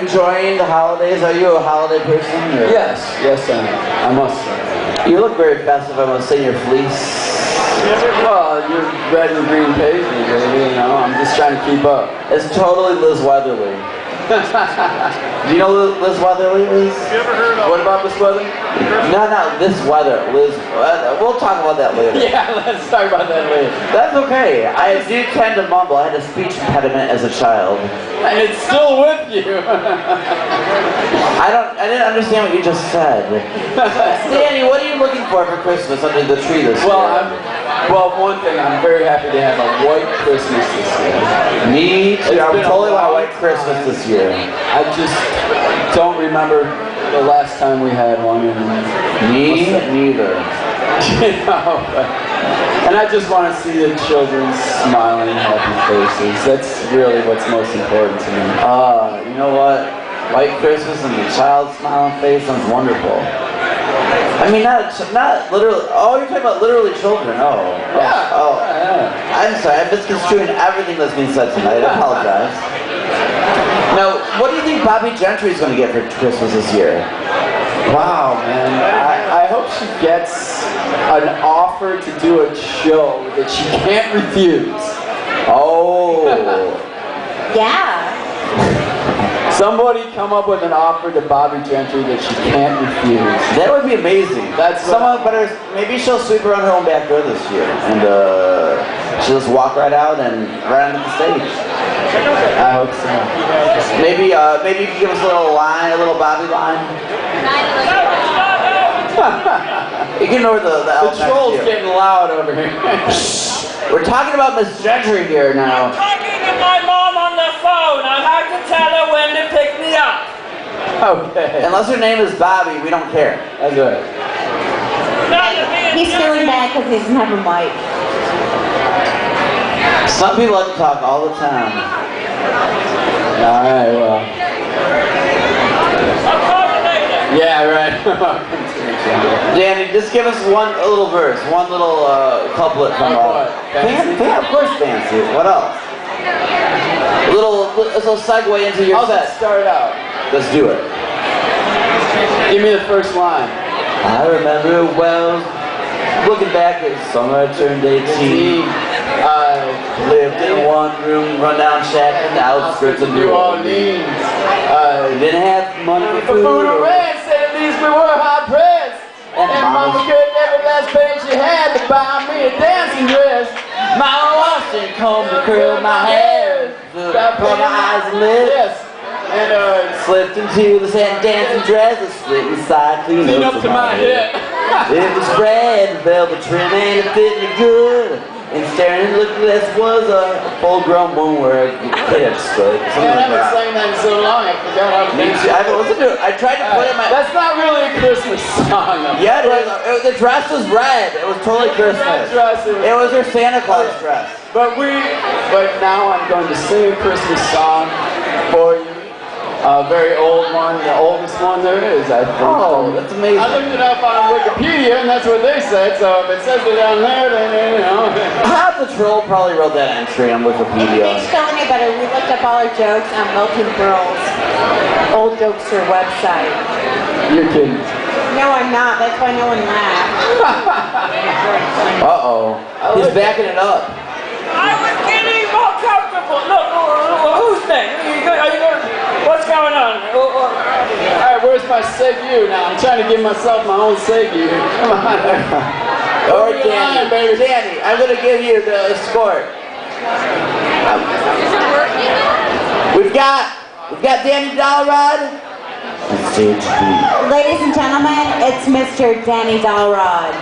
enjoying the holidays? Are you a holiday person? Or? Yes, I must say. You look very festive, I must say, your fleece. Well, you're red and green paisley, baby, you know, I'm just trying to keep up. It's totally Liz Weatherly. Do you know who Liz Weatherly is? Have you ever heard of? What about this weather? No, this weather. Liz, we'll talk about that later. Yeah, let's talk about that later. That's okay. I do tend to mumble. I had a speech impediment as a child. And it's still with you. I didn't understand what you just said. Danny, what are you looking for Christmas under the tree this year? Well, one thing, I'm very happy to have a white Christmas this year. Me too. I totally want a white Christmas this year. I just don't remember the last time we had one. Me neither. You know, and I just want to see the children smiling, happy faces. That's really what's most important to me. You know what? White Christmas and the child's smiling face sounds wonderful. I mean, not literally. Oh, you're talking about literally children. Yeah. I'm sorry. I'm misconstruing everything that's being said tonight. I apologize. Now, what do you think Bobby Gentry is going to get for Christmas this year? Wow, man. I hope she gets an offer to do a show that she can't refuse. Oh. Yeah. Somebody come up with an offer to Bobby Gentry that she can't refuse. That would be amazing. That's someone better. Maybe she'll sweep around her own back door this year, and she'll just walk right out and right onto the stage. I hope so. Maybe you can give us a little line, a little Bobby line. You can ignore the The troll's getting loud over here. We're talking about Miss Gentry here now. I'm talking to my mom on the phone. I have to tell her when to pick me up. Okay. Unless her name is Bobby, we don't care. That's right. He's feeling bad because he doesn't have a mic. Some people like to talk all the time. All right, well. I'll call you later. Yeah, right. Danny, just give us a little verse, one little couplet from Fancy? Of course, Fancy. What else? A little segue into your I'll set. just start out. Let's do it. Give me the first line. I remember well, looking back at summer I turned 18. I lived in a one-room rundown shack in the outskirts of New Orleans. I didn't have money for food or rent, said at least we were high pressed. And Mama gave every last penny she had to buy me a dancing dress. Mama washed and combed and curled my hair, put my eyes and lips. Yes. And slipped into the satin dancing dress, it split inside clean up to my hip. It was red, velvet trim, and it fit me good. And staring and looking at this was a full-grown woman wearing hips, but something I like haven't that. sang that in so long, I forgot how to Me too. I haven't listened to it. I tried to put it in my... That's not really a Christmas song, though. Yeah, the dress was red. It was totally Christmas. It was her Santa Claus dress. But now I'm going to sing a Christmas song for you. A very old one, the oldest one there is, I think. Oh, that's amazing. I looked it up on Wikipedia, and that's what they said, so if it says it down there, then, you know. Half the troll probably wrote that entry on It Wikipedia. makes feel any better. We looked up all our jokes on Milton Berle's Old Jokester website. You're kidding. No, I'm not. That's why no one laughed. Uh-oh. He's backing it up. I was getting more comfortable. Look, who's next? What's going on? Alright, where's my segue now? I'm trying to give myself my own segue. Come on. All right, Danny. Danny, I'm going to give you the escort. We've got Danny Dollarod. Ladies and gentlemen, it's Mr. Danny Dollarod.